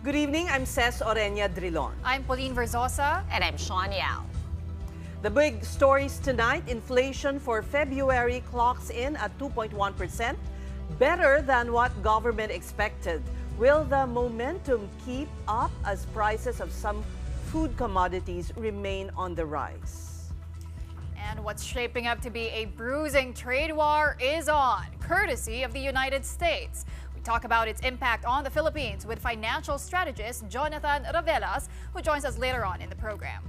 Good evening, I'm Ces Oreña-Drilon. I'm Pauline Verzosa. And I'm Shawn Yao. The big stories tonight: inflation for February clocks in at 2.1%, better than what government expected. Will the momentum keep up as prices of some food commodities remain on the rise? And what's shaping up to be a bruising trade war is on, courtesy of the United States. We talk about its impact on the Philippines with financial strategist Jonathan Ravelas, who joins us later on in the program.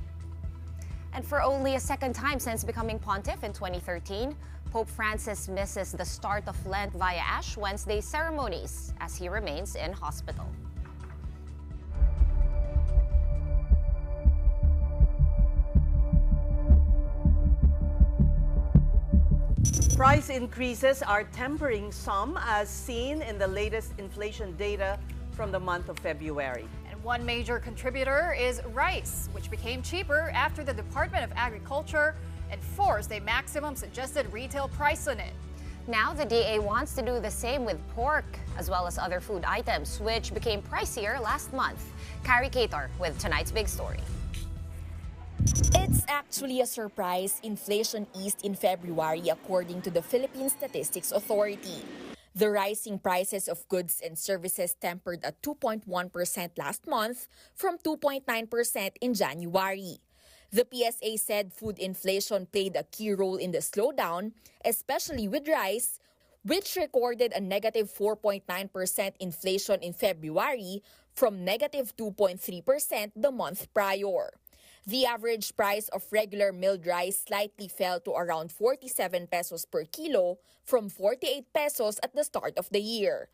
And for only a second time since becoming pontiff in 2013, Pope Francis misses the start of Lent via Ash Wednesday ceremonies as he remains in hospital. Price increases are tempering some, as seen in the latest inflation data from the month of February. And one major contributor is rice, which became cheaper after the Department of Agriculture enforced a maximum suggested retail price on it. Now the DA wants to do the same with pork, as well as other food items, which became pricier last month. Carrie Cator with tonight's big story. It's actually a surprise inflation eased in February, according to the Philippine Statistics Authority. The rising prices of goods and services tempered at 2.1% last month from 2.9% in January. The PSA said food inflation played a key role in the slowdown, especially with rice, which recorded a negative 4.9% inflation in February from negative 2.3% the month prior. The average price of regular milled rice slightly fell to around 47 pesos per kilo from 48 pesos at the start of the year.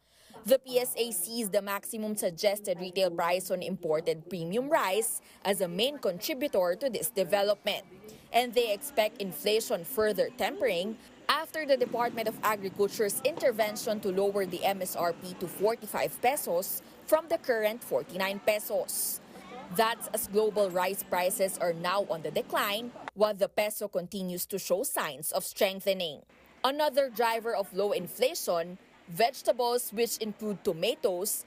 The PSA sees the maximum suggested retail price on imported premium rice as a main contributor to this development. And they expect inflation further tempering after the Department of Agriculture's intervention to lower the MSRP to 45 pesos from the current 49 pesos. That's as global rice prices are now on the decline, while the peso continues to show signs of strengthening. Another driver of low inflation, vegetables, which include tomatoes,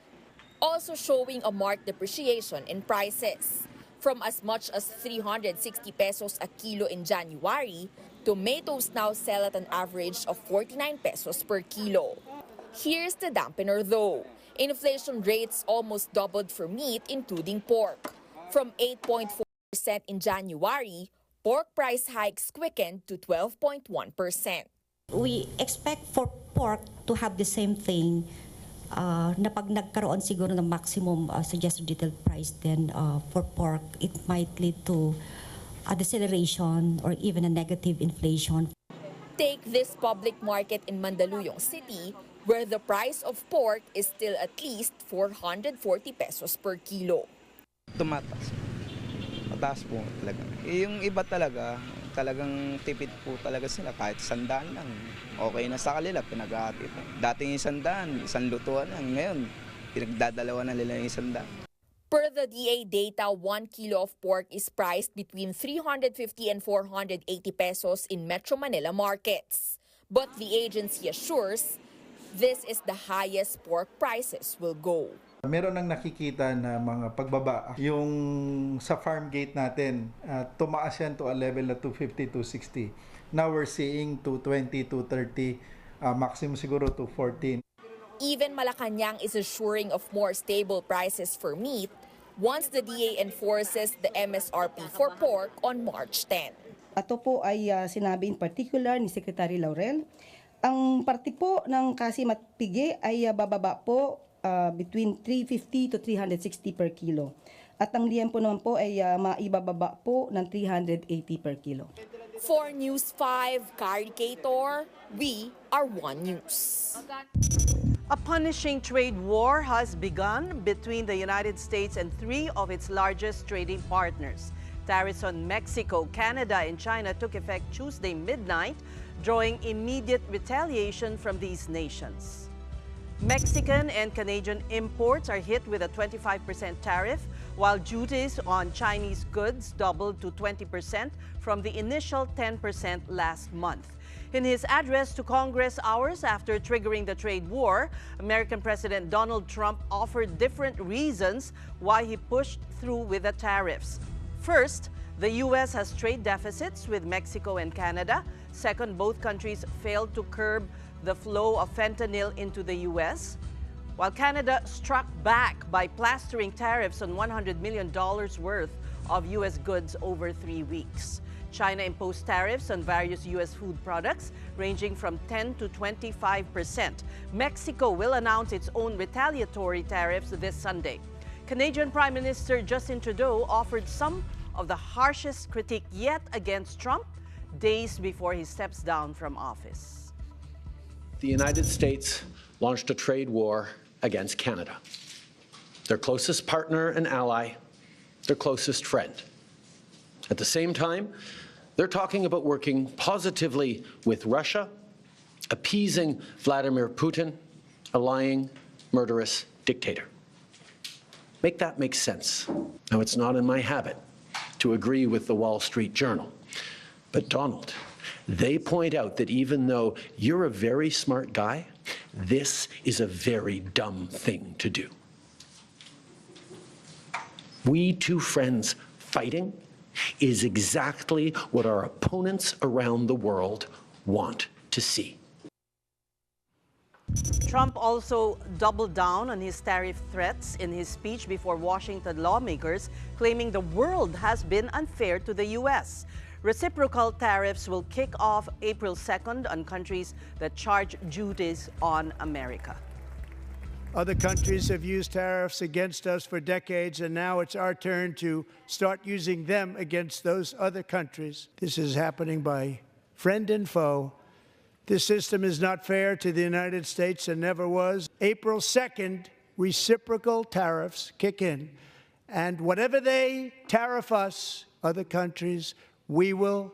also showing a marked depreciation in prices. From as much as 360 pesos a kilo in January, tomatoes now sell at an average of 49 pesos per kilo. Here's the dampener though. Inflation rates almost doubled for meat, including pork. From 8.4% in January, pork price hikes quickened to 12.1%. We expect for pork to have the same thing na pag nagkaroon siguro ng maximum suggested retail price, then for pork, it might lead to a deceleration or even a negative inflation. Take this public market in Mandaluyong City, where the price of pork is still at least 440 pesos per kilo. Tumataas. Mataas po talaga. Yung iba talagang tipid po talaga sila. Kahit 100 lang, okay na sa kanila, pinag-aatid. Dating 100, isang lutuan lang. Ngayon, pinagdadalawa na nila yung 100. Per the DA data, 1 kilo of pork is priced between 350 and 480 pesos in Metro Manila markets. But the agency assures this is the highest pork prices will go. Meron nang nakikita na mga pagbaba. Yung sa farm gate natin, tumaas yan to a level na 250, 260. Now we're seeing 220, 230, maximum siguro to 14. Even Malacanang is assuring of more stable prices for meat once the DA enforces the MSRP for pork on March 10. Ito po ay sinabi in particular ni Secretary Laurel. Ang parte po ng Kasim at Pigi ay bababa po between 350 to 360 per kilo. At ang liyan po naman po ay maibababa po ng 380 per kilo. For News 5, Carrie Cator, we are One News. A punishing trade war has begun between the United States and three of its largest trading partners. Tariffs on Mexico, Canada, and China took effect Tuesday midnight, drawing immediate retaliation from these nations. Mexican and Canadian imports are hit with a 25% tariff, while duties on Chinese goods doubled to 20% from the initial 10% last month. In his address to Congress hours after triggering the trade war, American President Donald Trump offered different reasons why he pushed through with the tariffs. First, the U.S. has trade deficits with Mexico and Canada. Second, both countries failed to curb the flow of fentanyl into the U.S., while Canada struck back by plastering tariffs on $100 million worth of U.S. goods over 3 weeks. China imposed tariffs on various U.S. food products ranging from 10 to 25%. Mexico will announce its own retaliatory tariffs this Sunday. Canadian Prime Minister Justin Trudeau offered some of the harshest critique yet against Trump days before he steps down from office. The United States launched a trade war against Canada, their closest partner and ally, their closest friend. At the same time, they're talking about working positively with Russia, appeasing Vladimir Putin, a lying, murderous dictator. Make that make sense. Now, it's not in my habit to agree with the Wall Street Journal, but Donald, they point out that even though you're a very smart guy, this is a very dumb thing to do. We two friends fighting is exactly what our opponents around the world want to see. Trump also doubled down on his tariff threats in his speech before Washington lawmakers, claiming the world has been unfair to the U.S. Reciprocal tariffs will kick off April 2nd on countries that charge duties on America. Other countries have used tariffs against us for decades, and now it's our turn to start using them against those other countries. This is happening by friend and foe. This system is not fair to the United States and never was. April 2nd, reciprocal tariffs kick in, and whatever they tariff us, other countries, we will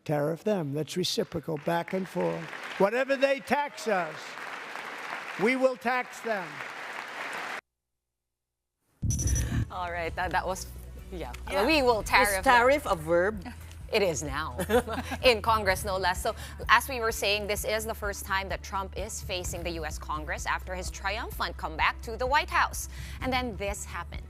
tariff them. That's reciprocal, back and forth. Whatever they tax us, we will tax them. All right, that was, yeah. We will tariff. Is tariff a verb? It is now, in Congress no less. So as we were saying, this is the first time that Trump is facing the U.S. Congress after his triumphant comeback to the White House. And then this happened.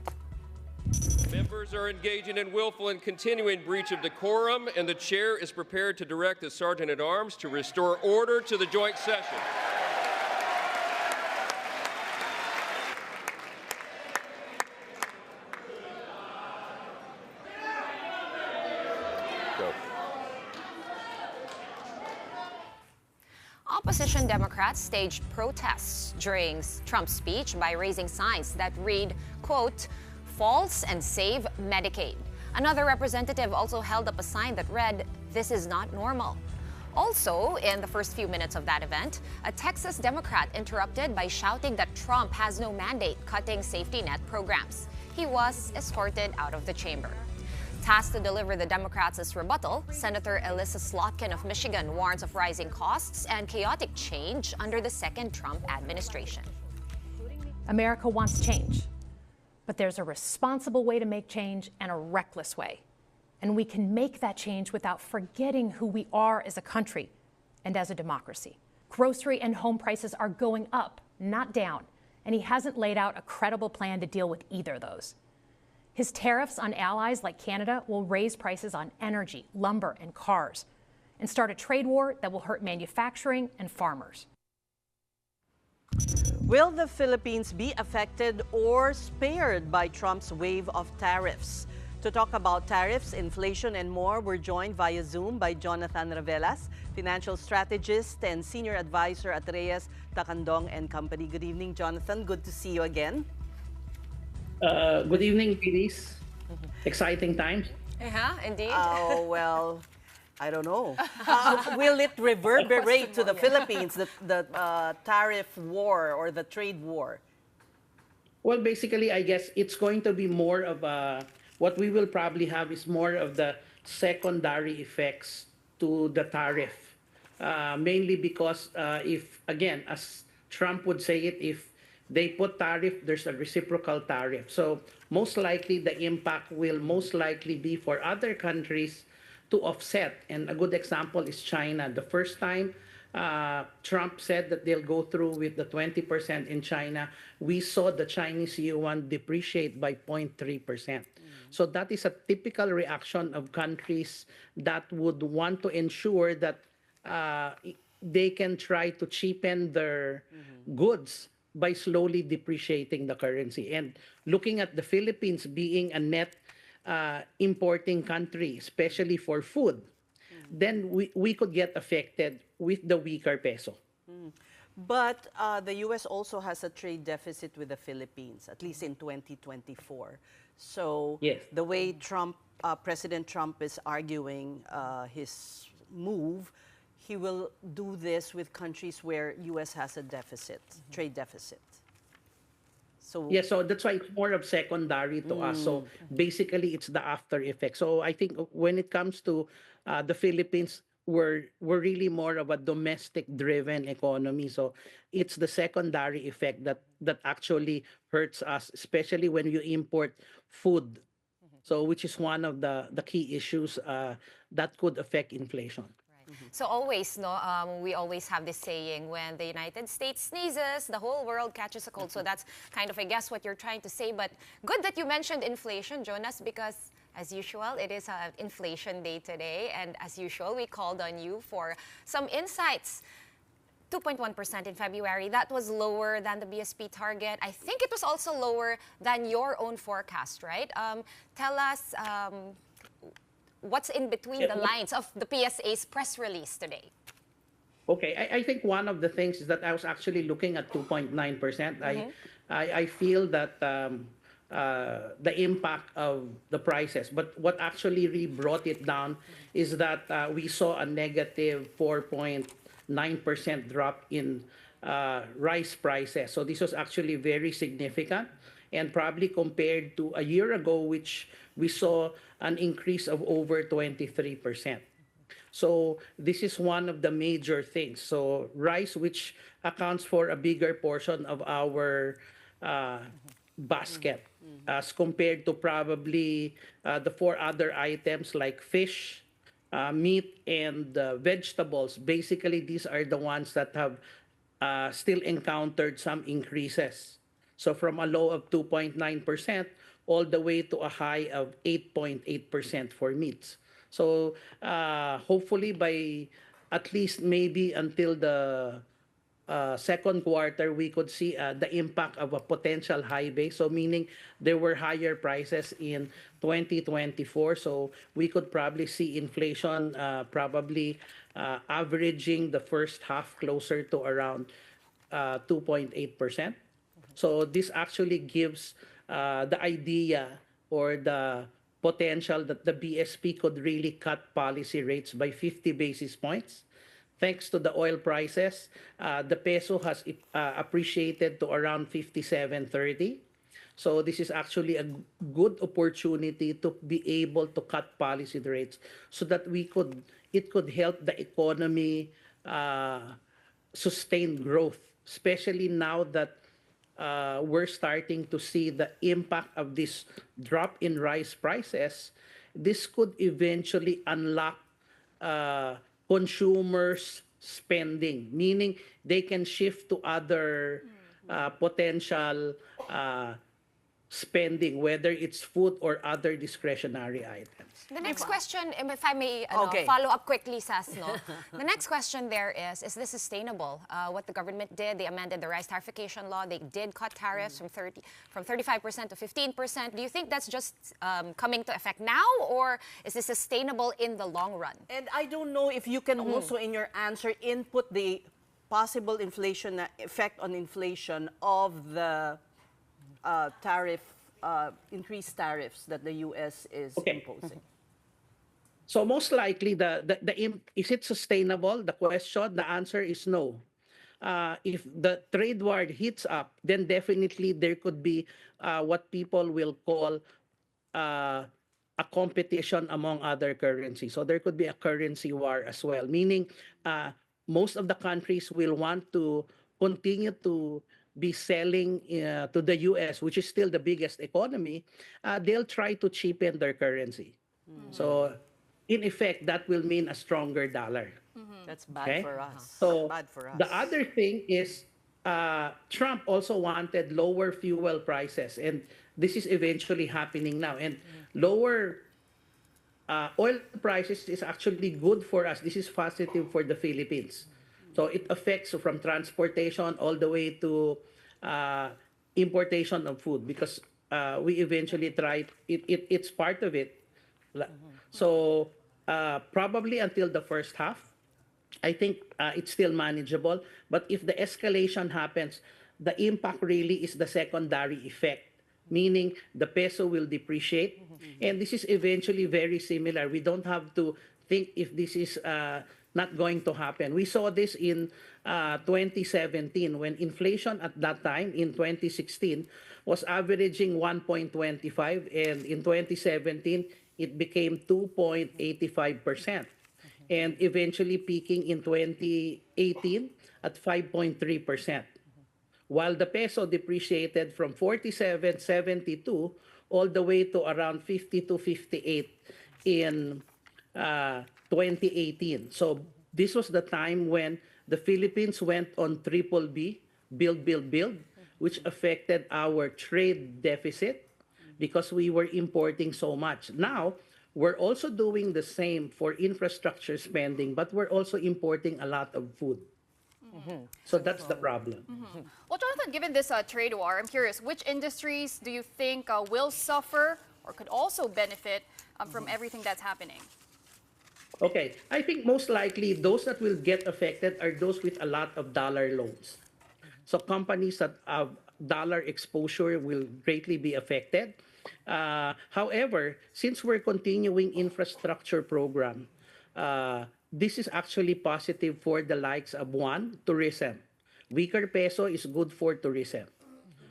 Members are engaging in willful and continuing breach of decorum, and the chair is prepared to direct the Sergeant-at-Arms to restore order to the joint session. Opposition Democrats staged protests during Trump's speech by raising signs that read, quote, "False and save Medicaid." Another representative also held up a sign that read, "This is not normal." Also, in the first few minutes of that event, a Texas Democrat interrupted by shouting that Trump has no mandate cutting safety net programs. He was escorted out of the chamber. Tasked to deliver the Democrats' rebuttal, Senator Elissa Slotkin of Michigan warns of rising costs and chaotic change under the second Trump administration. America wants change, but there's a responsible way to make change and a reckless way. And we can make that change without forgetting who we are as a country and as a democracy. Grocery and home prices are going up, not down, and he hasn't laid out a credible plan to deal with either of those. His tariffs on allies like Canada will raise prices on energy, lumber, and cars, and start a trade war that will hurt manufacturing and farmers. Will the Philippines be affected or spared by Trump's wave of tariffs? To talk about tariffs, inflation, and more, we're joined via Zoom by Jonathan Ravelas, financial strategist and senior advisor at Reyes, Takandong and Company. Good evening, Jonathan. Good to see you again. Good evening, ladies. Exciting times. Yeah, indeed. Oh, well, I don't know. Will it reverberate to the Philippines, the tariff war or the trade war? Well, basically, I guess it's going to be more of a, what we will probably have is more of the secondary effects to the tariff. Mainly because if, again, as Trump would say it, if they put tariff, there's a reciprocal tariff. So most likely the impact will most likely be for other countries to offset. And a good example is China. The first time Trump said that they'll go through with the 20% in China, we saw the Chinese yuan depreciate by 0.3%. So that is a typical reaction of countries that would want to ensure that they can try to cheapen their goods by slowly depreciating the currency. And looking at the Philippines being a net importing country, especially for food, then we could get affected with the weaker peso. But the U.S. also has a trade deficit with the Philippines, at least in 2024. So Yes. the way President Trump is arguing his move, he will do this with countries where U.S. has a deficit, trade deficit. So Yeah, so that's why it's more of secondary to us. So basically, it's the after effect. So I think when it comes to the Philippines, we're really more of a domestic-driven economy. So it's the secondary effect that actually hurts us, especially when you import food. So which is one of the key issues that could affect inflation. So always, we always have this saying, when the United States sneezes, the whole world catches a cold. So that's kind of, I guess, what you're trying to say. But good that you mentioned inflation, Jonas, because as usual, it is an inflation day today. And as usual, we called on you for some insights. 2.1% in February. That was lower than the BSP target. I think it was also lower than your own forecast, right? Tell us what's in between the lines of the PSA's press release today. Okay, I think one of the things is that I was actually looking at 2.9%. I feel that the impact of the prices, but what actually really brought it down is that we saw a negative 4.9% drop in rice prices. So this was actually very significant, and probably compared to a year ago, which we saw an increase of over 23%. So this is one of the major things. So rice, which accounts for a bigger portion of our basket, as compared to probably the four other items like fish, meat, and vegetables. Basically, these are the ones that have still encountered some increases. So from a low of 2.9% all the way to a high of 8.8% for meats. So hopefully by at least maybe until the second quarter, we could see the impact of a potential high base. So meaning there were higher prices in 2024. So we could probably see inflation probably averaging the first half closer to around 2.8%. So this actually gives the idea or the potential that the BSP could really cut policy rates by 50 basis points. Thanks to the oil prices, the peso has appreciated to around 57.30. So this is actually a good opportunity to be able to cut policy rates so that it could help the economy sustain growth, especially now that we're starting to see the impact of this drop in rice prices. This could eventually unlock consumers' spending, meaning they can shift to other potential spending, whether it's food or other discretionary items. The next question, if I may Okay. follow up quickly, Sas, no? The next question there is this sustainable? What the government did, they amended the rice tarification law. They did cut tariffs from 35% to 15%. Do you think that's just coming to effect now, or is this sustainable in the long run? And I don't know if you can also, in your answer, input the possible inflation effect on inflation of the increased tariffs that the U.S. is imposing. So most likely, is it sustainable? The question, the answer is no. If the trade war heats up, then definitely there could be what people will call a competition among other currencies. So there could be a currency war as well, meaning most of the countries will want to continue to be selling to the U.S., which is still the biggest economy. They'll try to cheapen their currency. So in effect, that will mean a stronger dollar. That's bad for us. So Bad for us. the other thing is Trump also wanted lower fuel prices, and this is eventually happening now. And lower oil prices is actually good for us. This is positive for the Philippines. So it affects from transportation all the way to importation of food, because we eventually try it's part of it. So probably until the first half, I think it's still manageable. But if the escalation happens, the impact really is the secondary effect, meaning the peso will depreciate. And this is eventually very similar. We don't have to think if this is not going to happen. We saw this in 2017, when inflation at that time in 2016 was averaging 1.25, and in 2017 it became 2.85%, and eventually peaking in 2018 at 5.3%. While the peso depreciated from 47.72 all the way to around 52.58 in 2018. So this was the time when the Philippines went on triple B, build, which affected our trade deficit because we were importing so much. Now, we're also doing the same for infrastructure spending, but we're also importing a lot of food. So that's the problem. Well, Jonathan, given this trade war, I'm curious, which industries do you think will suffer or could also benefit from everything that's happening? Okay, I think most likely those that will get affected are those with a lot of dollar loans. So companies that have dollar exposure will greatly be affected. However, since we're continuing infrastructure program, this is actually positive for the likes of tourism. Weaker peso is good for tourism.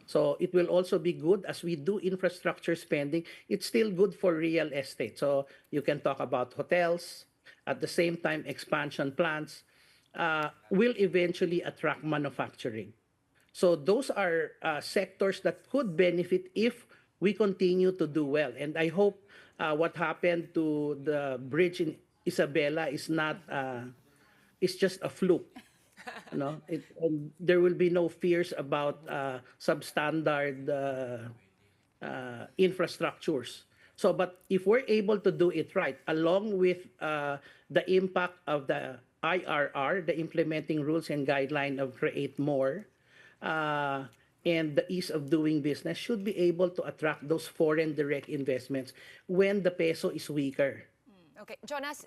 So it will also be good as we do infrastructure spending. It's still good for real estate. So you can talk about hotels. At the same time, expansion plans will eventually attract manufacturing. So those are sectors that could benefit if we continue to do well. And I hope what happened to the bridge in Isabela is not, it's just a fluke. There will be no fears about substandard infrastructures. So, but if we're able to do it right, along with the impact of the IRR, the implementing rules and guideline of Create More, and the ease of doing business, should be able to attract those foreign direct investments when the peso is weaker. Okay, Jonas,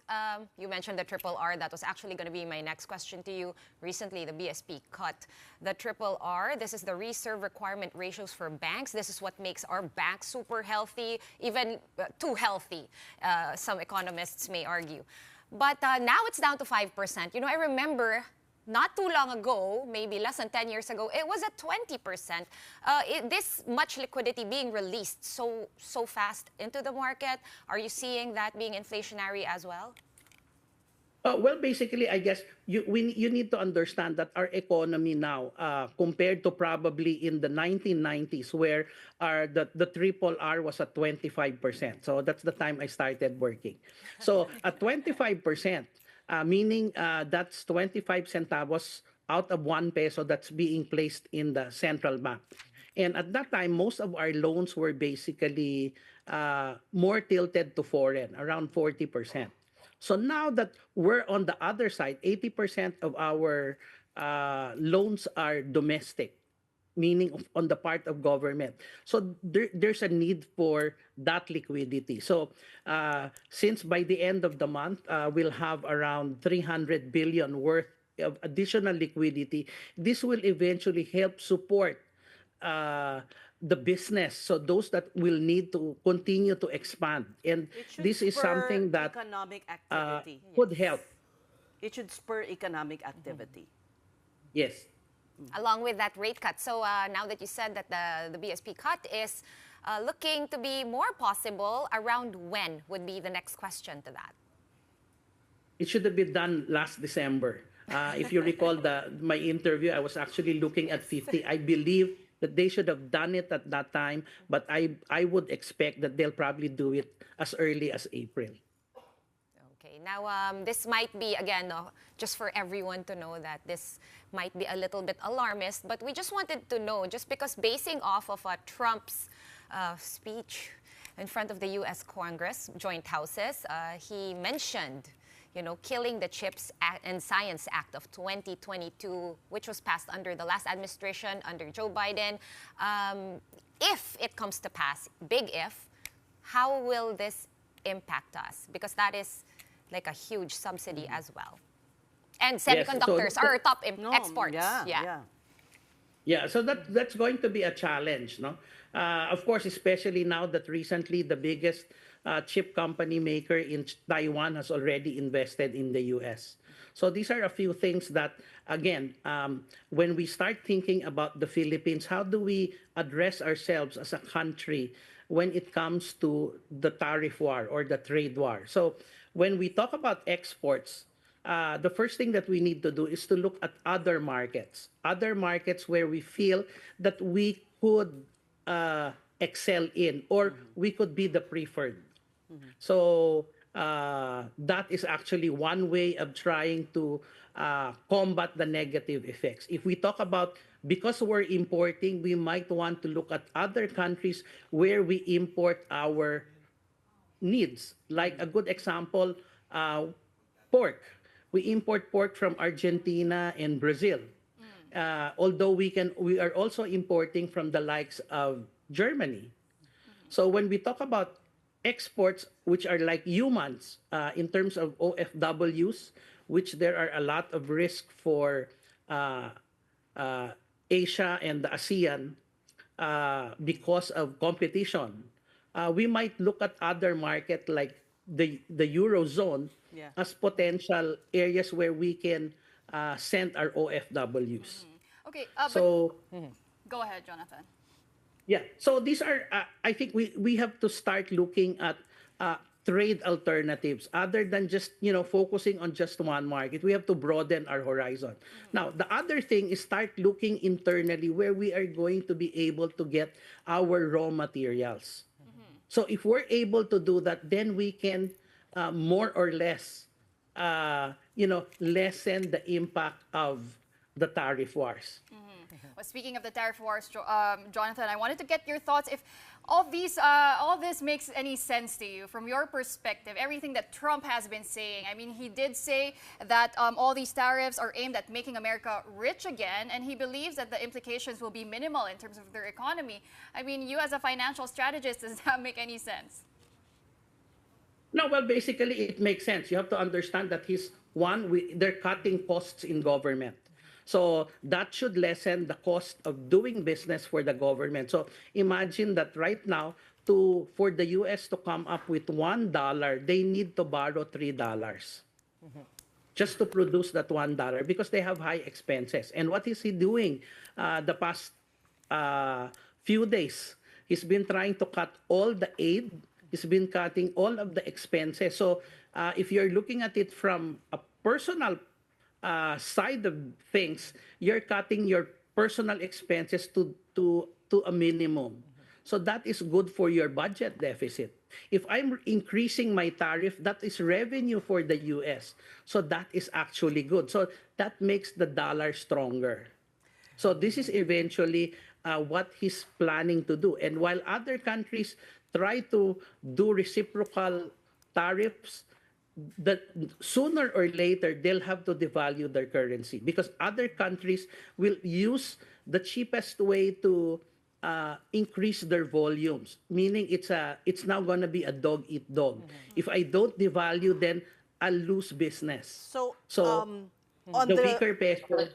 you mentioned the triple R. That was actually going to be my next question to you. Recently, the BSP cut the triple R. This is the reserve requirement ratios for banks. This is what makes our banks super healthy, even too healthy, some economists may argue. But now it's down to 5%. You know, I remember not too long ago, maybe less than 10 years ago, it was at 20%. This much liquidity being released so fast into the market, are you seeing that being inflationary as well? Well, basically, I guess you need to understand that our economy now, compared to probably in the 1990s, where the triple R was at 25%. So that's the time I started working. So at 25%, meaning that's 25 centavos out of 1 peso that's being placed in the central bank. And at that time, most of our loans were basically more tilted to foreign, around 40%. So now that we're on the other side, 80% of our loans are domestic, meaning on the part of government. So there's a need for that liquidity. So since by the end of the month, we'll have around 300 billion worth of additional liquidity, this will eventually help support the business. So those that will need to continue to expand. And this is something that economic activity. Could help. It should spur economic activity. Yes. Along with that rate cut. So now that you said that the BSP cut is looking to be more possible, around when would be the next question to that? It should have been done last December. If you recall my interview, I was actually looking at 50. I believe that they should have done it at that time, but I would expect that they'll probably do it as early as April. Okay, now this might be, again, no, just for everyone to know that this might be a little bit alarmist, but we just wanted to know, just because basing off of Trump's speech in front of the U.S. Congress, joint houses, he mentioned, you know, killing the CHIPS and Science Act of 2022, which was passed under the last administration, under Joe Biden. If it comes to pass, big if, how will this impact us? Because that is like a huge subsidy as well. And semiconductors are our top exports. Yeah, so that's going to be a challenge, no? Of course, especially now that recently the biggest chip company maker in Taiwan has already invested in the U.S. So these are a few things that, again, when we start thinking about the Philippines, how do we address ourselves as a country when it comes to the tariff war or the trade war? So when we talk about exports, the first thing that we need to do is to look at other markets where we feel that we could excel in, or we could be the preferred. So that is actually one way of trying to combat the negative effects. If we talk about, because we're importing, we might want to look at other countries where we import our needs. Like a good example, pork. We import pork from Argentina and Brazil. Although we are also importing from the likes of Germany. So when we talk about exports, which are like humans in terms of OFWs, which there are a lot of risk for Asia and the ASEAN because of competition, we might look at other markets like the Eurozone as potential areas where we can send our OFWs. Okay, so go ahead, Jonathan. Yeah, so these are, I think we have to start looking at trade alternatives other than just, you know, focusing on just one market. We have to broaden our horizon. Now, the other thing is start looking internally where we are going to be able to get our raw materials. So if we're able to do that, then we can more or less, you know, lessen the impact of the tariff wars. Well, speaking of the tariff wars, Jonathan, I wanted to get your thoughts if all this makes any sense to you from your perspective, everything that Trump has been saying. I mean, he did say that all these tariffs are aimed at making America rich again, and he believes that the implications will be minimal in terms of their economy. I mean, you as a financial strategist, does that make any sense? No, well, basically it makes sense. You have to understand that they're cutting costs in government. So that should lessen the cost of doing business for the government. So imagine that right now, for the U.S. to come up with $1, they need to borrow $3 just to produce that $1 because they have high expenses. And what is he doing the past few days? He's been trying to cut all the aid. He's been cutting all of the expenses. So if you're looking at it from a personal side of things, you're cutting your personal expenses to a minimum. So that is good for your budget deficit. If I'm increasing my tariff, that is revenue for the U.S. So that is actually good. So that makes the dollar stronger. So this is eventually what he's planning to do. And while other countries try to do reciprocal tariffs, that sooner or later they'll have to devalue their currency because other countries will use the cheapest way to increase their volumes, meaning it's now going to be a dog eat dog. If I don't devalue, then I'll lose business. So on the weaker peso,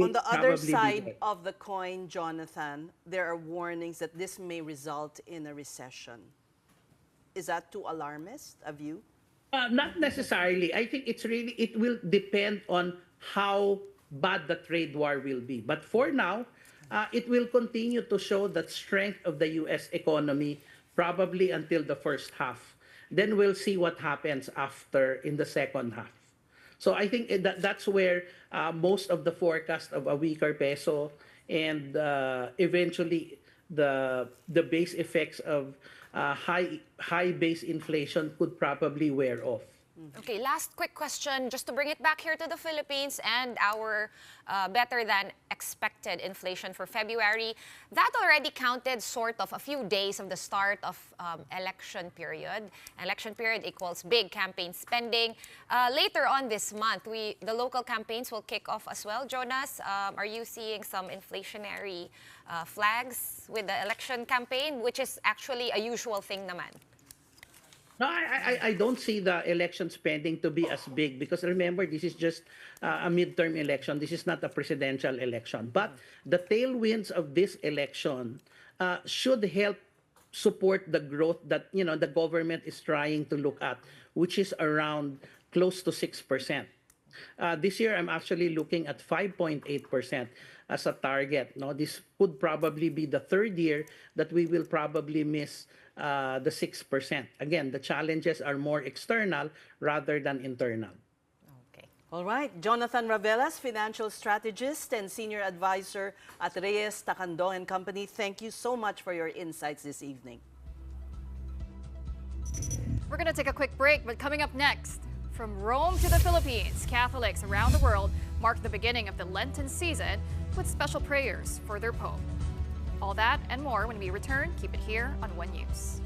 on the other side of the coin, Jonathan, there are warnings that this may result in a recession. Is that too alarmist of you? Not necessarily. I think it will depend on how bad the trade war will be. But for now, it will continue to show the strength of the U.S. economy probably until the first half. Then we'll see what happens after in the second half. So I think that's where most of the forecast of a weaker peso and eventually the base effects of high base inflation could probably wear off. Okay, last quick question, just to bring it back here to the Philippines and our better than expected inflation for February. That already counted sort of a few days of the start of election period. Election period equals big campaign spending. Later on this month, the local campaigns will kick off as well. Jonas, are you seeing some inflationary flags with the election campaign, which is actually a usual thing naman? No, I don't see the election spending to be as big because remember, this is just a midterm election. This is not a presidential election. But the tailwinds of this election should help support the growth that the government is trying to look at, which is around close to 6%. This year, I'm actually looking at 5.8% as a target. No, this could probably be the third year that we will probably miss the 6%. Again, the challenges are more external rather than internal. Okay. All right. Jonathan Ravelas, financial strategist and senior advisor at Reyes, Tacandong and Company. Thank you so much for your insights this evening. We're going to take a quick break, but coming up next, from Rome to the Philippines, Catholics around the world mark the beginning of the Lenten season with special prayers for their Pope. All that and more when we return. Keep it here on One News.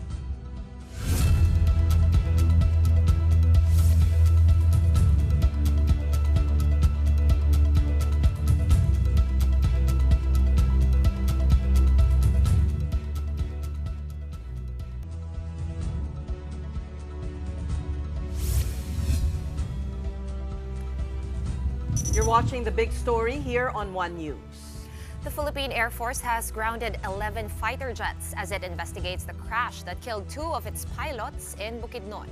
You're watching The Big Story here on One News. The Philippine Air Force has grounded 11 fighter jets as it investigates the crash that killed 2 of its pilots in Bukidnon.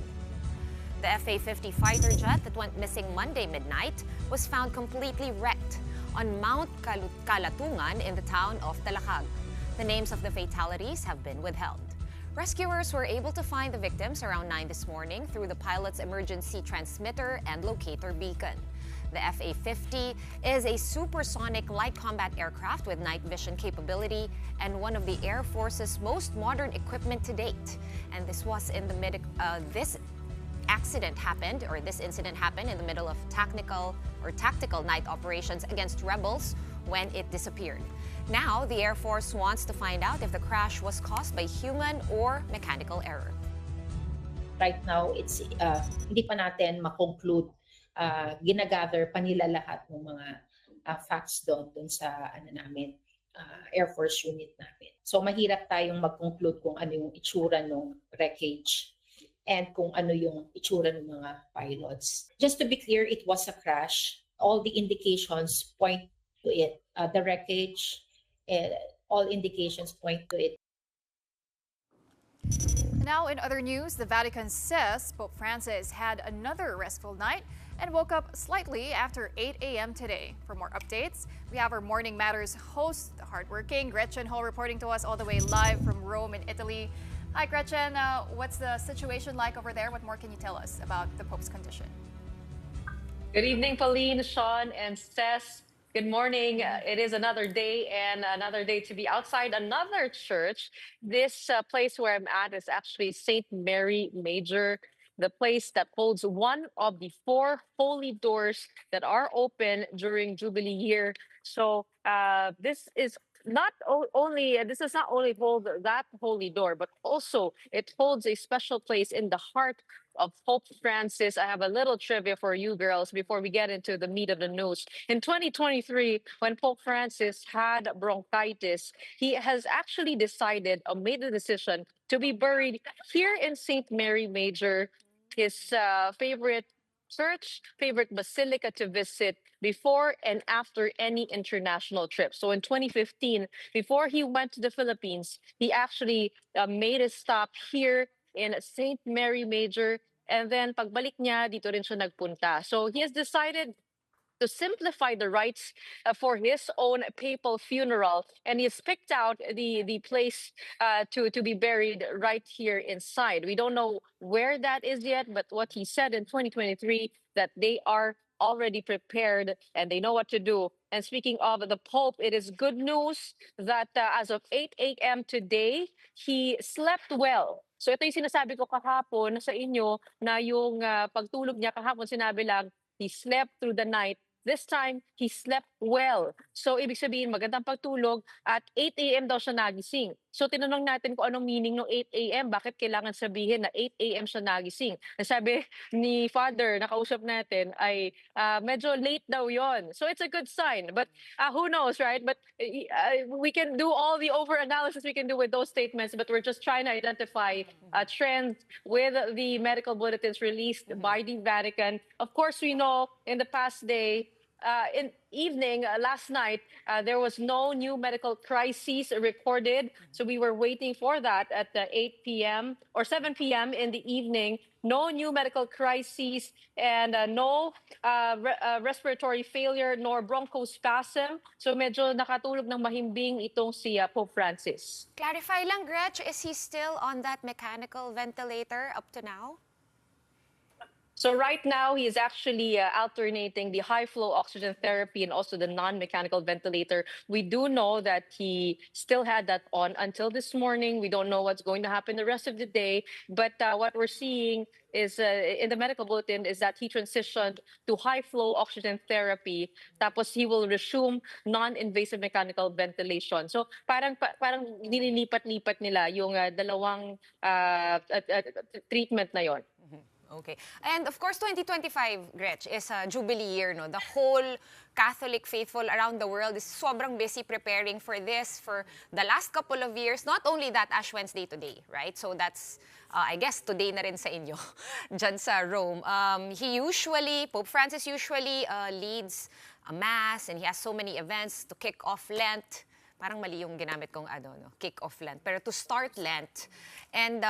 The FA-50 fighter jet that went missing Monday midnight was found completely wrecked on Mount Kalatungan in the town of Talakag. The names of the fatalities have been withheld. Rescuers were able to find the victims around 9 this morning through the pilot's emergency transmitter and locator beacon. The FA-50 is a supersonic light combat aircraft with night vision capability and one of the Air Force's most modern equipment to date. And this incident happened in the middle of tactical night operations against rebels when it disappeared. Now, the Air Force wants to find out if the crash was caused by human or mechanical error. Right now, it's hindi pa natin ma-conclude. Ginagather pa nila lahat ng mga facts doon sa Air Force unit namin. So mahirap tayong mag-conclude kung ano yung itsura ng wreckage and kung ano yung itsura ng mga pilots. Just to be clear, it was a crash. All the indications point to it. The wreckage, all indications point to it. Now in other news, the Vatican says Pope Francis had another restful night and woke up slightly after 8 a.m. today. For more updates, we have our Morning Matters host, the hardworking Gretchen Ho, reporting to us all the way live from Rome in Italy. Hi, Gretchen. What's the situation like over there? What more can you tell us about the Pope's condition? Good evening, Pauline, Shawn, and Ces. Good morning. It is another day and another day to be outside another church. This place where I'm at is actually St. Mary Major, the place that holds one of the 4 holy doors that are open during Jubilee year. So this does not only hold that holy door, but also it holds a special place in the heart of Pope Francis. I have a little trivia for you girls before we get into the meat of the news. In 2023, when Pope Francis had bronchitis, he has actually made the decision to be buried here in St. Mary Major, his favorite church, favorite basilica to visit before and after any international trip. So in 2015, before he went to the Philippines, he actually made a stop here in St. Mary Major, and then pagbalik niya, dito rin siya nagpunta. So he has decided to simplify the rites for his own papal funeral, and he's picked out the place to be buried right here inside. We don't know where that is yet, but what he said in 2023 that they are already prepared and they know what to do. And speaking of the Pope, it is good news that as of 8 a.m. today, he slept well. So ito yung sinasabi ko kahapon sa inyo na yung pagtulog niya kahapon sinabi lang, he slept through the night. This time, he slept well. So, ibig sabihin, magandang pagtulog at 8 a.m. daw siya nagising. So, tinanong natin kung anong meaning ng 8 a.m. Bakit kailangan sabihin na 8 a.m. siya nagising? Sabi ni Father, nakausap natin, ay medyo late daw yon. So, it's a good sign. But who knows, right? But we can do all the over-analysis we can do with those statements, but we're just trying to identify trends with the medical bulletins released by the Vatican. Of course, we know in the past day, in evening last night, there was no new medical crises recorded. So we were waiting for that at 8 p.m. or 7 p.m. in the evening. No new medical crises and no respiratory failure nor bronchospasm. So medyo nakatulog ng mahimbing itong si Pope Francis. Clarify lang, Gretch, is he still on that mechanical ventilator up to now? So right now, he is actually alternating the high-flow oxygen therapy and also the non-mechanical ventilator. We do know that he still had that on until this morning. We don't know what's going to happen the rest of the day. But what we're seeing is in the medical bulletin is that he transitioned to high-flow oxygen therapy. Tapos he will resume non-invasive mechanical ventilation. So parang nililipat-lipat nila yung dalawang treatment na yon. Okay. And of course, 2025, Gretch, is a Jubilee year. No? The whole Catholic faithful around the world is sobrang busy preparing for this for the last couple of years. Not only that, Ash Wednesday today, right? So that's, I guess, today na rin sa inyo, dyan sa Rome. Pope Francis usually leads a mass and he has so many events to kick off Lent. Parang mali yung ginamit kong kick off Lent. Pero to start Lent. And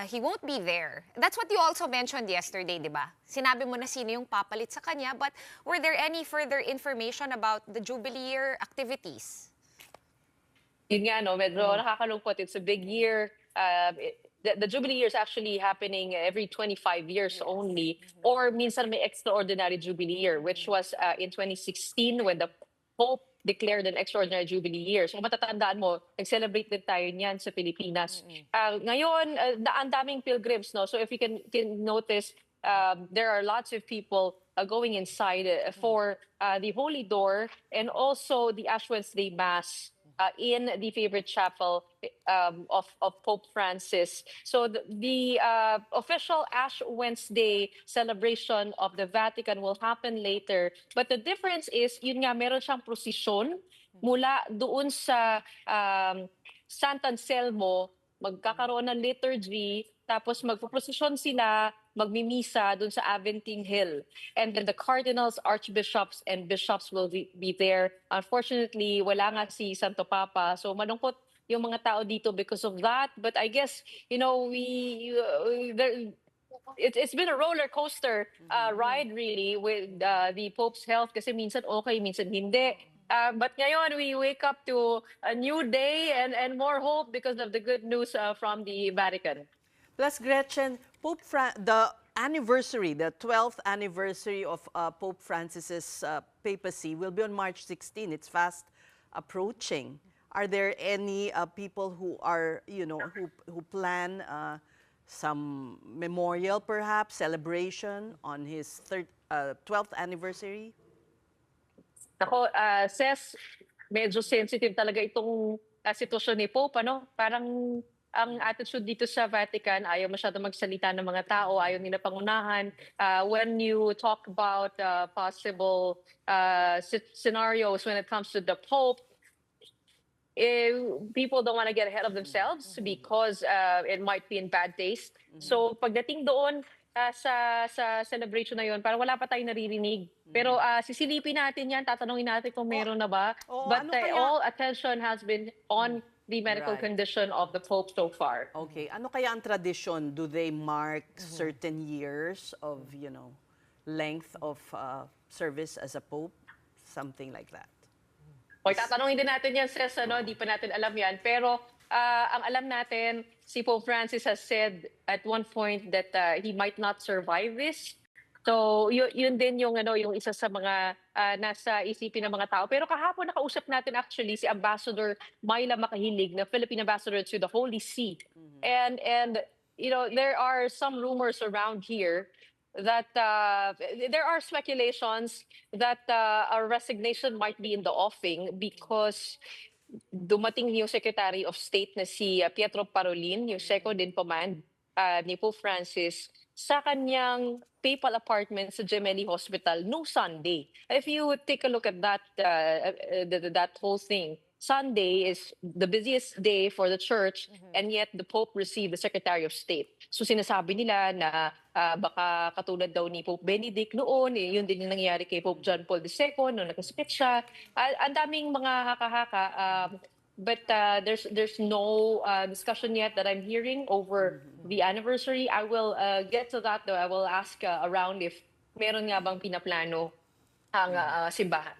he won't be there. That's what you also mentioned yesterday, di ba? Sinabi mo na sino yung papalit sa kanya, but were there any further information about the Jubilee year activities? Yun nga, no, medyo nakakalungkot. It's a big year. The Jubilee year is actually happening every 25 years only, or minsan may extraordinary Jubilee year, which was in 2016 when the Pope declared an extraordinary Jubilee year. So matatandaan mo, nag-celebrate din tayo niyan sa Pilipinas. Ngayon, ang daming pilgrims, no? So if you can notice, there are lots of people going inside for the Holy Door and also the Ash Wednesday Mass in the favorite chapel of Pope Francis. So the official Ash Wednesday celebration of the Vatican will happen later. But the difference is, yun nga, meron siyang prosesyon mula doon sa Sant Anselmo, magkakaroon ng liturgy, tapos magpuprosesyon sila, magmimisa doon sa Aventine Hill. And then the cardinals, archbishops, and bishops will be there. Unfortunately, wala nga si Santo Papa. So malungkot yung mga tao dito because of that. But I guess, you know, it's been a roller coaster ride really with the Pope's health kasi minsan okay, minsan hindi. But ngayon, we wake up to a new day and more hope because of the good news from the Vatican. Plus, Gretchen, the anniversary, the 12th anniversary of Pope Francis's papacy will be on March 16. It's fast approaching. Are there any people who are, you know, who plan some memorial, perhaps, celebration on his 12th anniversary? Ako, Ces, medyo sensitive talaga itong sitwasyon ni Pope, ano? Parang ang attitude dito sa Vatican, ayaw masyado magsalita ng mga tao, ayaw nila pangunahan. When you talk about possible scenarios when it comes to the Pope, people don't want to get ahead of themselves because it might be in bad taste. So pagdating doon sa celebration na yun, parang wala pa tayong naririnig. Pero sisilipin natin yan, tatanungin natin kung meron na ba. But all attention has been on the medical condition of the Pope so far. Okay. Ano kaya ang tradition? Do they mark certain years of, you know, length of service as a Pope? Something like that. Okay, tatanungin din natin yan, Ces, ano? Di pa natin alam yan. Pero ang alam natin, si Pope Francis has said at one point that he might not survive this. So yun din yung yung isa sa mga nasa isipin ng mga tao. Pero kahapon nakausap natin actually si Ambassador Myla Makahilig, na Philippine Ambassador to the Holy See. And there are some rumors around here that there are speculations that a resignation might be in the offing because dumating yung Secretary of State na si Pietro Parolin, yung second in command ni Pope Francis, sa kanyang papal apartment sa Gemelli Hospital no Sunday. If you take a look at that that whole thing, Sunday is the busiest day for the church, and yet the Pope received the Secretary of State. So sinasabi nila na baka katulad daw ni Pope Benedict noon, yun din yung nangyari kay Pope John Paul II nung nagkasakit siya. Ang daming mga haka-haka. But there's no discussion yet that I'm hearing over the anniversary. I will get to that though. I will ask around if meron nga bang pinaplano ang simbahan.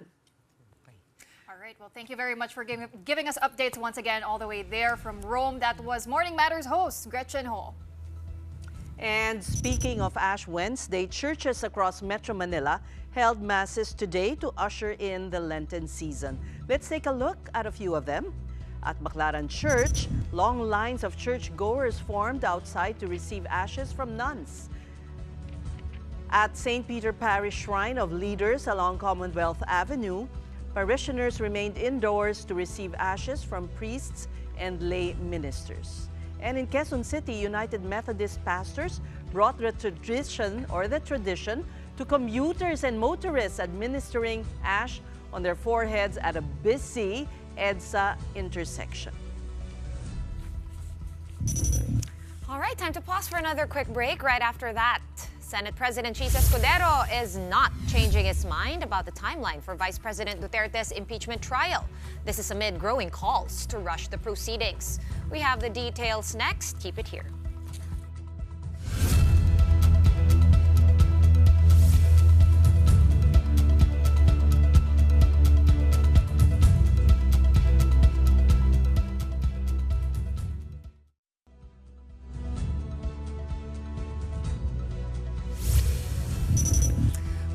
All right. Well, thank you very much for giving us updates once again all the way there from Rome. That was Morning Matters host Gretchen Ho. And speaking of Ash Wednesday, churches across Metro Manila held masses today to usher in the Lenten season. Let's take a look at a few of them. At Baclaran Church, long lines of churchgoers formed outside to receive ashes from nuns. At St. Peter Parish Shrine of Leaders along Commonwealth Avenue, parishioners remained indoors to receive ashes from priests and lay ministers. And in Quezon City, United Methodist pastors brought the tradition to commuters and motorists, administering ash on their foreheads at a busy EDSA intersection. All right, time to pause for another quick break. Right after that, Senate President Ces Escudero is not changing his mind about the timeline for Vice President Duterte's impeachment trial. This is amid growing calls to rush the proceedings. We have the details next. Keep it here.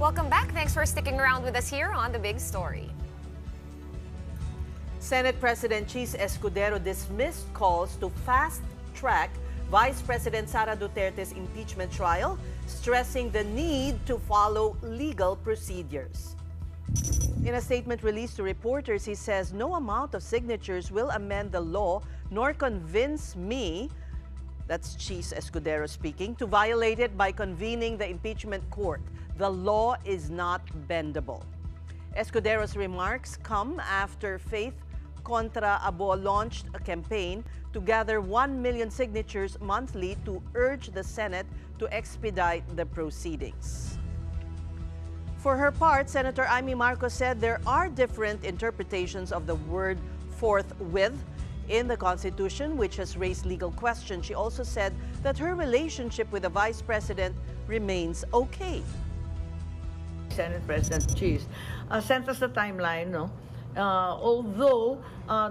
Welcome back. Thanks for sticking around with us here on The Big Story. Senate President Ces Escudero dismissed calls to fast-track Vice President Sara Duterte's impeachment trial, stressing the need to follow legal procedures. In a statement released to reporters, he says, "No amount of signatures will amend the law nor convince me," that's Ces Escudero speaking, "to violate it by convening the impeachment court. The law is not bendable." Escudero's remarks come after Faith Contra Abo launched a campaign to gather 1 million signatures monthly to urge the Senate to expedite the proceedings. For her part, Senator Amy Marcos said there are different interpretations of the word forthwith in the Constitution, which has raised legal questions. She also said that her relationship with the Vice President remains okay. Senate President Ces sent us the timeline, no? Although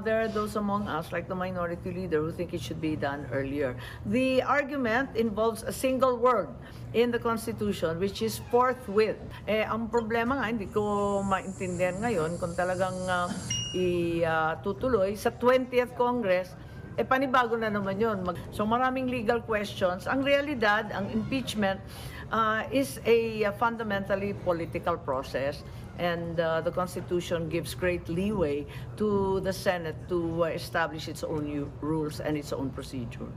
there are those among us, like the minority leader, who think it should be done earlier. The argument involves a single word in the Constitution, which is forthwith. Ang problema nga, hindi ko maintindihan ngayon kung talagang itutuloy sa 20th Congress, panibago na naman yun. So maraming legal questions. Ang realidad, ang impeachment is a fundamentally political process, and the Constitution gives great leeway to the Senate to establish its own rules and its own procedure.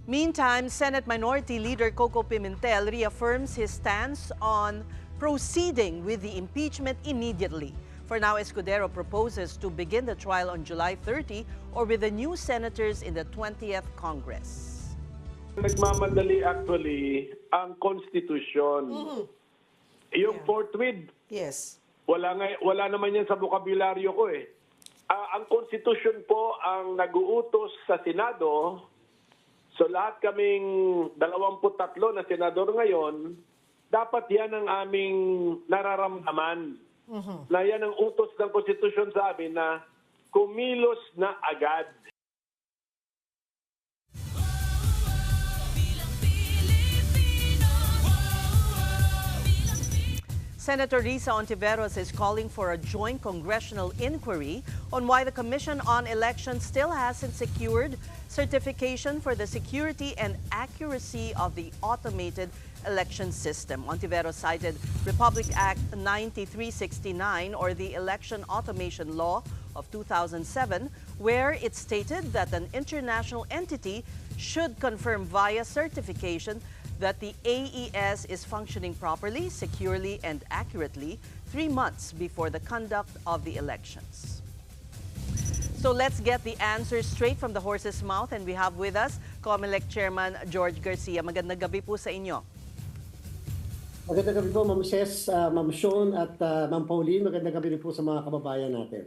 Meantime, Senate Minority Leader Coco Pimentel reaffirms his stance on proceeding with the impeachment immediately. For now, Escudero proposes to begin the trial on July 30 or with the new senators in the 20th Congress. Nagmamadali actually ang Constitution. Yung forthwith. Yes. Wala naman yan sa bokabularyo ko eh. Ang Constitution po ang nag-uutos sa Senado. So lahat kaming 23 na senador ngayon, dapat yan ang aming nararamdaman. Na yan ang utos ng Constitution sa amin na kumilos na agad. Senator Risa Ontiveros is calling for a joint congressional inquiry on why the Commission on Elections still hasn't secured certification for the security and accuracy of the automated election system. Ontiveros cited Republic Act 9369, or the Election Automation Law of 2007, where it stated that an international entity should confirm via certification that the AES is functioning properly, securely, and accurately 3 months before the conduct of the elections. So let's get the answers straight from the horse's mouth, and we have with us COMELEC Chairman George Garcia. Magandang gabi po sa inyo. Magandang gabi po, Ma'am Ces, Ma'am Shawn at Ma'am Pauline. Magandang gabi rin po sa mga kababayan natin.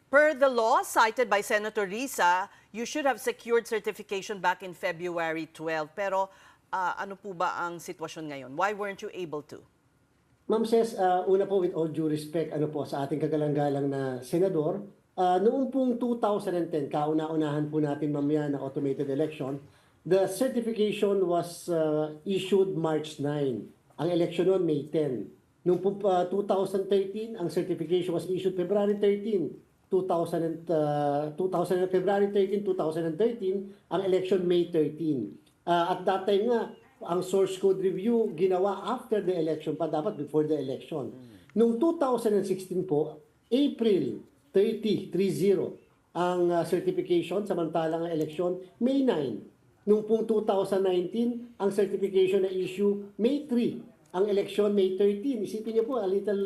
Per the law cited by Senator Risa, you should have secured certification back in February 12. Pero ano po ba ang sitwasyon ngayon? Why weren't you able to? Ma'am Ces, una po with all due respect sa ating kagalang-galang na senador, noong pong 2010, kauna-unahan po natin mamaya na automated election, the certification was issued March 9. Ang election noon, May 10. Noong 2013, ang certification was issued February 13. February 13, 2013, ang election May 13. At that time nga, ang source code review ginawa after the election pa, dapat before the election. Noong 2016 po, April 30 ang certification, samantalang ang election May 9. Noong pong 2019, ang certification na issue May 3. Ang election May 13. Isipin niyo po, a little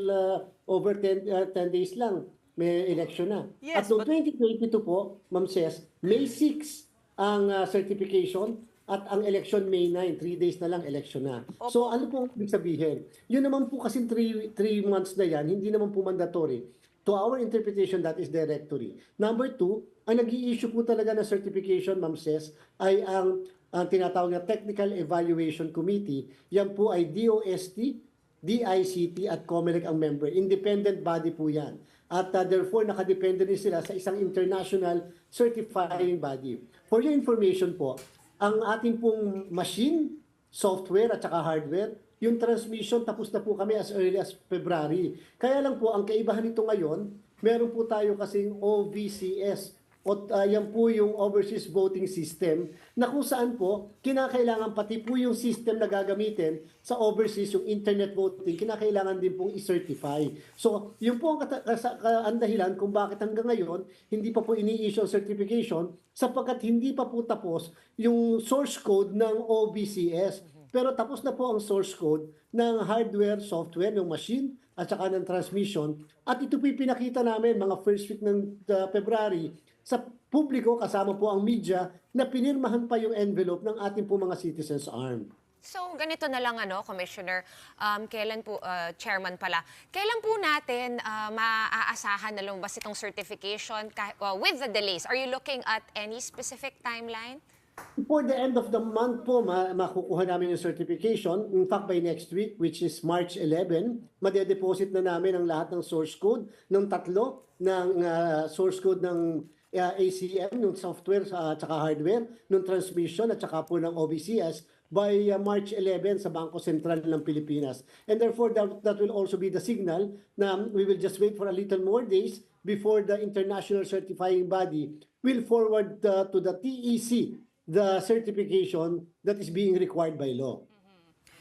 over 10 days lang, may election na. Yes, at noong 2022 po, Ma'am Ces, May 6 ang certification at ang election May 9. 3 days na lang election na. So ano po ibig sabihin? Yun naman po kasi 3 months na yan, hindi naman po mandatory. To our interpretation, that is directory. Number 2, ang nag-i-issue po talaga ng certification, Ma'am Ces, ay ang tinatawag na Technical Evaluation Committee. Yan po ay DOST, DICT at COMELEC ang member. Independent body po yan. At therefore, nakadepende rin sila sa isang international certifying body. For your information po, ang ating pong machine, software at saka hardware, yung transmission tapos na po kami as early as February. Kaya lang po, ang kaibahan nito ngayon, meron po tayo kasing OVCS, o yan po yung Overseas Voting System, na kung saan po, kinakailangan pati po yung system na gagamitin sa overseas, yung internet voting, kinakailangan din pong i-certify. So, yun po ang dahilan kung bakit hanggang ngayon, hindi pa po ini-issue ang certification, sapagkat hindi pa po tapos yung source code ng OVCS. Pero tapos na po ang source code ng hardware, software, ng machine, at saka ng transmission. At ito po pinakita namin mga first week ng February, sa publiko, kasama po ang media, na pinirmahan pa yung envelope ng ating po mga citizens armed. So, ganito na lang, Commissioner, kailan po, Chairman pala, kailan po natin maaasahan na lumabas itong certification with the delays? Are you looking at any specific timeline? Before the end of the month po, makukuha namin yung certification. In fact, by next week, which is March 11, madedeposit na namin ang lahat ng source code ng tatlo, ng source code ng ACM, ng software at saka hardware, ng transmission at saka po ng OVCS by March 11 sa Bangko Sentral ng Pilipinas. And therefore, that will also be the signal na we will just wait for a little more days before the international certifying body will forward to the TEC the certification that is being required by law.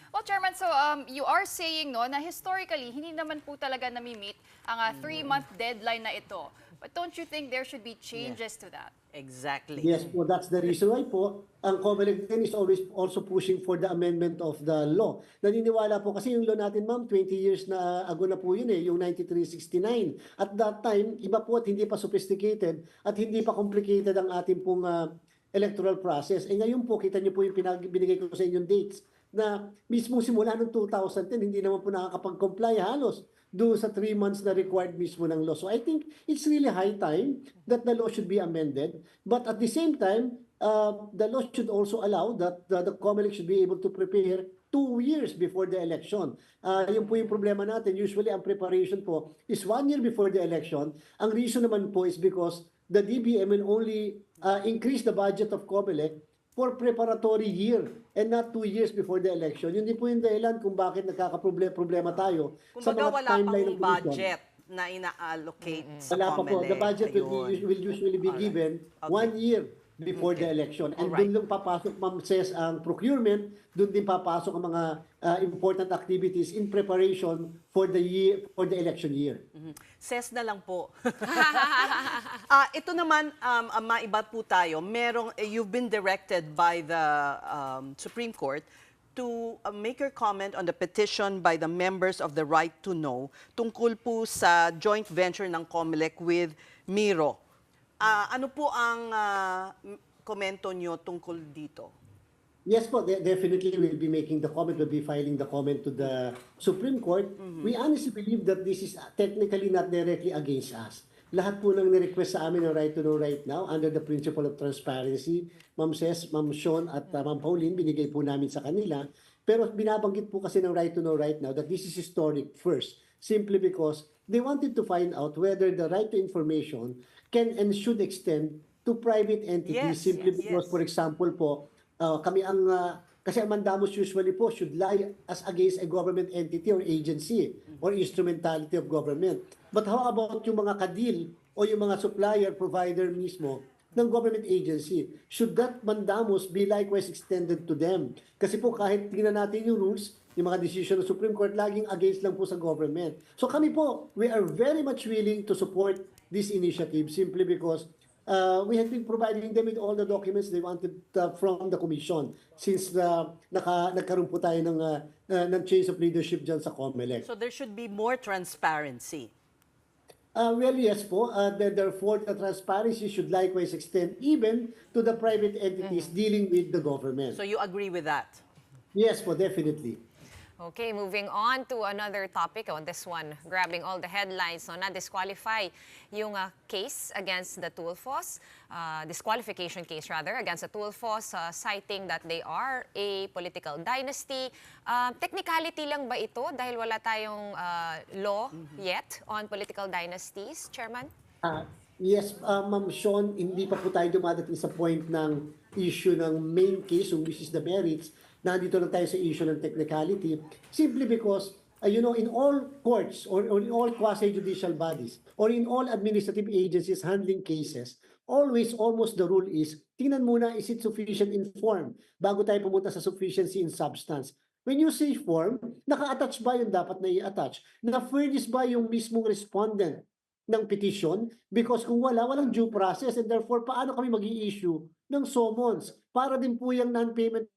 Well, Chairman, so you are saying na historically, hindi naman po talaga nami-meet ang 3-month deadline na ito. But don't you think there should be changes to that? Exactly. Yes po, that's the reason why po, ang COMELEC is always also pushing for the amendment of the law. Naniniwala po kasi yung law natin, ma'am, 20 years na ago na po yun yung 9369. At that time, iba po at hindi pa sophisticated at hindi pa complicated ang ating pong electoral process. Ngayon po, kita niyo po yung binigay ko sa inyong dates na mismo simula noong 2010, hindi naman po nakakapag-comply halos doon sa 3 months na required mismo ng law. So I think it's really high time that the law should be amended. But at the same time, the law should also allow that the COMELEC should be able to prepare 2 years before the election. Yun po yung problema natin. Usually, ang preparation po is 1 year before the election. Ang reason naman po is because the DBM will only increase the budget of COMELEC for preparatory year and not 2 years before the election. Yun din po yung dahilan kung bakit nagkakaproblema tayo sa Kumbaga mga wala timeline pang ng commission. budget na ina-allocate sa Wala pa po. The COMELEC. budget Ayun. will usually be given 1 year before the election. And Alright. doon lang papasok, Ma'am Ces, ang procurement, doon din papasok ang mga important activities in preparation for the year, for the election year. Ses na lang po. Ito naman, maiba po tayo. You've been directed by the Supreme Court to make your comment on the petition by the members of the Right to Know tungkol po sa joint venture ng COMELEC with Miro. Ano po ang komento nyo tungkol dito? Yes po, definitely we'll be making the comment, we'll be filing the comment to the Supreme Court. We honestly believe that this is technically not directly against us. Lahat po ng nirequest sa amin ng Right to Know right now under the principle of transparency, Ma'am Ces, Ma'am Shawn at Ma'am Pauline, binigay po namin sa kanila. Pero binabanggit po kasi ng Right to Know right now that this is historic first, simply because they wanted to find out whether the right to information can and should extend to private entities, simply because, for example po, kami ang, kasi ang mandamus usually po should lie as against a government entity or agency or instrumentality of government. But how about yung mga kadil o yung mga supplier, provider mismo ng government agency? Should that mandamus be likewise extended to them? Kasi po kahit tingnan natin yung rules, yung mga decision ng Supreme Court, laging against lang po sa government. So kami po, we are very much willing to support this initiative simply because we have been providing them with all the documents they wanted from the Commission since nagkaroon po tayo ng change of leadership dyan sa COMELEC. So there should be more transparency. Well, yes po. Therefore, the transparency should likewise extend even to the private entities dealing with the government. So you agree with that? Yes po, definitely. Okay, moving on to another topic on this one, grabbing all the headlines. So, na-disqualify yung case against the Tulfos, disqualification case rather, against the Tulfos, citing that they are a political dynasty. Technicality lang ba ito dahil wala tayong law yet on political dynasties, Chairman? Yes, Ma'am Shawn, hindi pa po tayo dumadating sa point ng issue ng main case, which is the merits. Nandito lang tayo sa issue ng technicality, simply because, in all courts or in all quasi-judicial bodies or in all administrative agencies handling cases, always, almost the rule is, tingnan muna, is it sufficient in form bago tayo pumunta sa sufficiency in substance. When you say form, naka-attach ba yung dapat na i-attach? Na-furnish ba yung mismong respondent ng petition? Because kung walang due process, and therefore, paano kami mag-i-issue ng summons? Para din po yung non-payment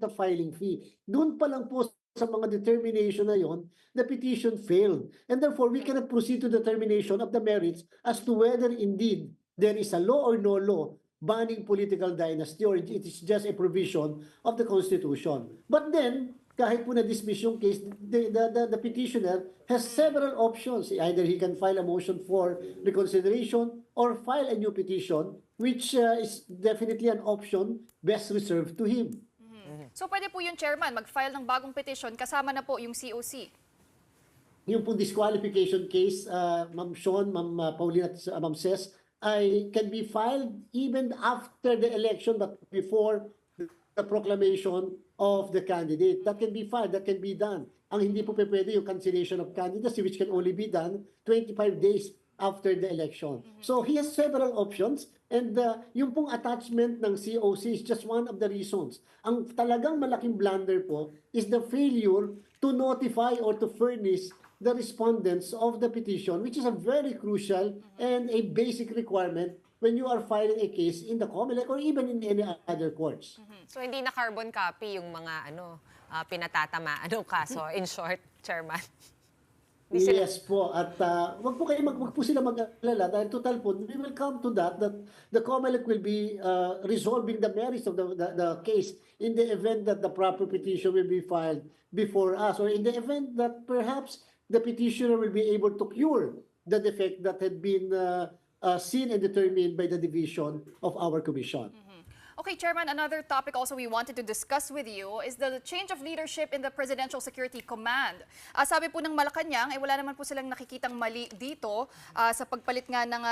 the filing fee. Doon pa lang po sa mga determination na yon, the petition failed. And therefore, we cannot proceed to determination of the merits as to whether indeed there is a law or no law banning political dynasty or it is just a provision of the Constitution. But then, kahit po na-dismiss yung case, the petitioner has several options. Either he can file a motion for reconsideration or file a new petition, which is definitely an option best reserved to him. So pwede po yung chairman mag-file ng bagong petition kasama na po yung COC. Yung po disqualification case, Ma'am Shawn, Ma'am Pauline at Ma'am Ces, can be filed even after the election but before the proclamation of the candidate. That can be filed, that can be done. Ang hindi po pwede yung cancellation of candidacy which can only be done 25 days after the election. So he has several options. And yung pong attachment ng COC is just one of the reasons. Ang talagang malaking blunder po is the failure to notify or to furnish the respondents of the petition, which is a very crucial and a basic requirement when you are filing a case in the COMELEC or even in any other courts. So hindi na carbon copy yung mga pinatatamaan ng kaso, in short, Chairman? Yes po, at wag po sila mag-alala dahil total po, we will come to that the COMELEC will be resolving the merits of the case in the event that the proper petition will be filed before us or in the event that perhaps the petitioner will be able to cure the defect that had been seen and determined by the division of our commission. Okay, Chairman, another topic also we wanted to discuss with you is the change of leadership in the Presidential Security Command. Sabi po ng Malacanang, wala naman po silang nakikitang mali dito sa pagpalit nga ng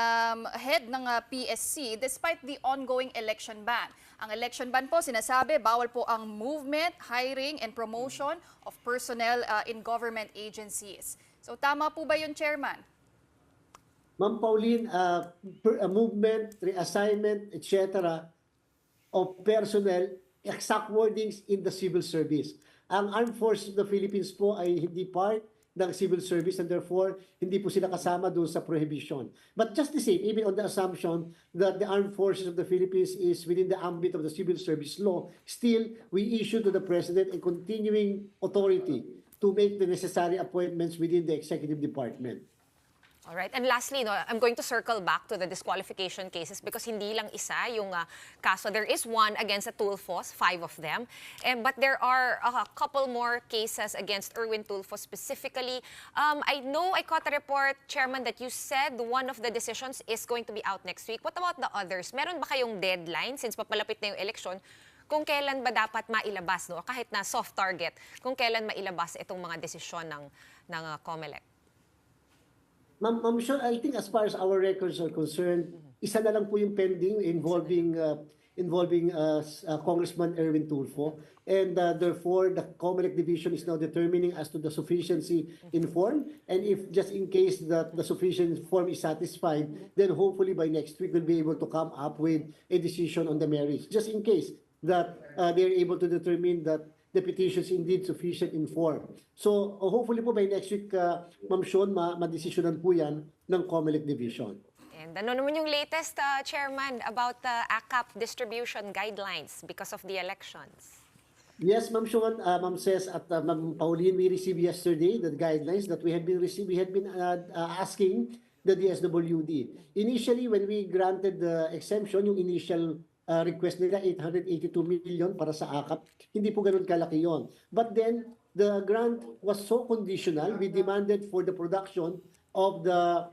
head ng PSC despite the ongoing election ban. Ang election ban po, sinasabi, bawal po ang movement, hiring, and promotion of personnel in government agencies. So tama po ba yun, Chairman? Ma'am Pauline, movement, reassignment, etc. of personnel, exact wordings in the civil service. Ang Armed Forces of the Philippines po ay hindi part ng civil service and therefore hindi po sila kasama doon sa prohibition. But just the same, even on the assumption that the Armed Forces of the Philippines is within the ambit of the civil service law, still we issue to the President a continuing authority to make the necessary appointments within the executive department. All right. And lastly, I'm going to circle back to the disqualification cases because hindi lang isa yung kaso. There is one against the Tulfos, 5 of them. But there are a couple more cases against Erwin Tulfo specifically. I know I caught a report, Chairman, that you said one of the decisions is going to be out next week. What about the others? Meron ba kayong deadline since papalapit na yung election? Kung kailan ba dapat mailabas, no? Kahit na soft target, kung kailan mailabas itong mga desisyon ng COMELEC? Ma'am Sean, I think as far as our records are concerned, isa na lang po yung pending involving Congressman Erwin Tulfo. And therefore, the COMELEC division is now determining as to the sufficiency in form. And if just in case that the sufficient form is satisfied, then hopefully by next week we'll be able to come up with a decision on the merits. Just in case that they're able to determine that the petition is indeed sufficient in form. So hopefully po by next week, Ma'am Sean, ma-desisyonan po yan ng COMELEC division. And ano naman yung latest, Chairman, about the ACAP distribution guidelines because of the elections? Yes, Ma'am Sean, Ma'am Ces at Ma'am Pauline, we received yesterday the guidelines that we had been asking the DSWD. Initially, when we granted the exemption, yung initial request nila 882 million para sa ACAP, hindi po ganun kalaki yon. But then the grant was so conditional. We demanded for the production of the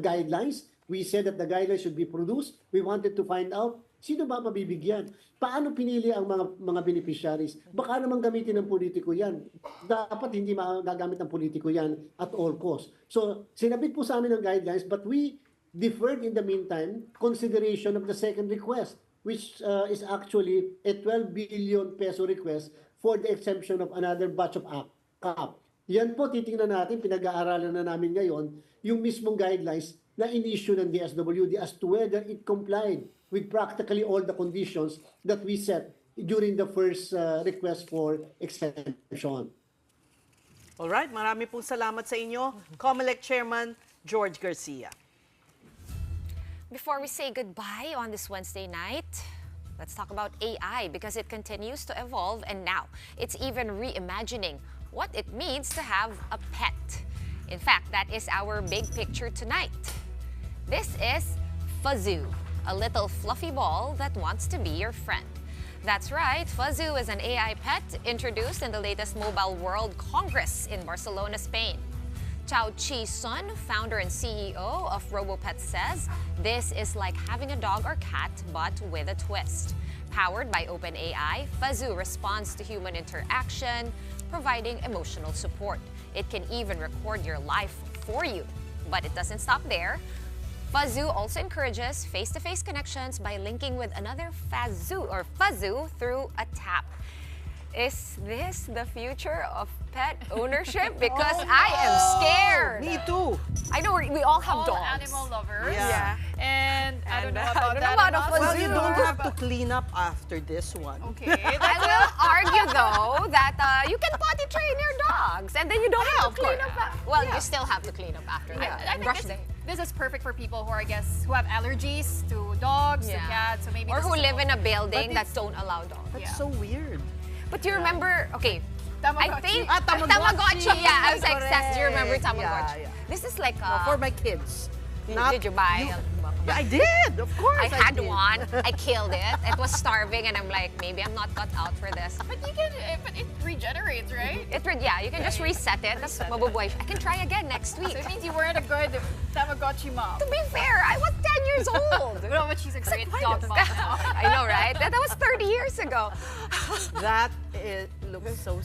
guidelines. We said that the guidelines should be produced. We wanted to find out sino ba mabibigyan. Paano pinili ang mga beneficiaries? Baka naman gamitin ng politiko yan. Dapat hindi magagamit ng politiko yan at all costs. So sinabit po sa amin ang guidelines, but we deferred in the meantime consideration of the second request, which is actually a 12 billion peso request for the exemption of another batch of ACAP. Yan po, titingnan natin, pinag-aaralan na namin ngayon, yung mismong guidelines na in-issue ng DSWD as to whether it complied with practically all the conditions that we set during the first request for exemption. Alright, marami pong salamat sa inyo, COMELEC Chairman George Garcia. Before we say goodbye on this Wednesday night, let's talk about AI because it continues to evolve and now it's even reimagining what it means to have a pet. In fact, that is our big picture tonight. This is Fuzzu, a little fluffy ball that wants to be your friend. That's right, Fuzzu is an AI pet introduced in the latest Mobile World Congress in Barcelona, Spain. Chao Chi Sun, founder and CEO of RoboPet, says this is like having a dog or cat, but with a twist. Powered by OpenAI, Fuzzu responds to human interaction, providing emotional support. It can even record your life for you. But it doesn't stop there. Fuzzu also encourages face-to-face connections by linking with another Fuzzu through a tap. Is this the future of pet ownership? Because I am scared. Me too. I know we all have dogs. Animal lovers. Yeah. And I don't know about I don't that. know about a Well, Fuzzu. you don't have to clean up after this one. Okay. I will argue though that you can potty train your dogs and then you don't have to clean up. Well, you still have to clean up after that. I think this is perfect for people who are, I guess, who have allergies to dogs, to cats, so maybe or this who is live in a But building that it's- don't allow dogs. That's so weird. But you remember, okay, Tamagotchi. I think Tamagotchi. Yeah, I was like, Correct. Seth, do you remember Tamagotchi? Yeah, yeah. This is like For my kids. Did you buy? I did, of course. I had did. one. I killed it. It was starving, and I'm like, maybe I'm not cut out for this. But it regenerates, right? Yeah, you can just reset it. Tapos mabubuhay siya. I can try again next week. So it means you weren't a good Tamagotchi mom. To be fair, I was 10 years old. No, but she's a great dog mom. I know, right? That was 30 years ago. That looks so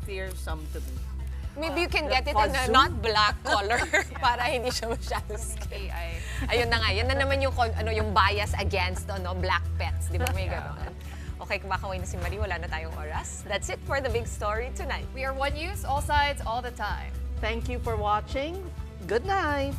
fearsome to me. Maybe you can get it in a not black color para hindi siya masyadong scary. Ayun na nga, yun na naman yung, yung bias against black pets. Di ba may gano'n? Okay, kumakaway na si Marie, wala na tayong oras. That's it for the big story tonight. We are One News, all sides, all the time. Thank you for watching. Good night.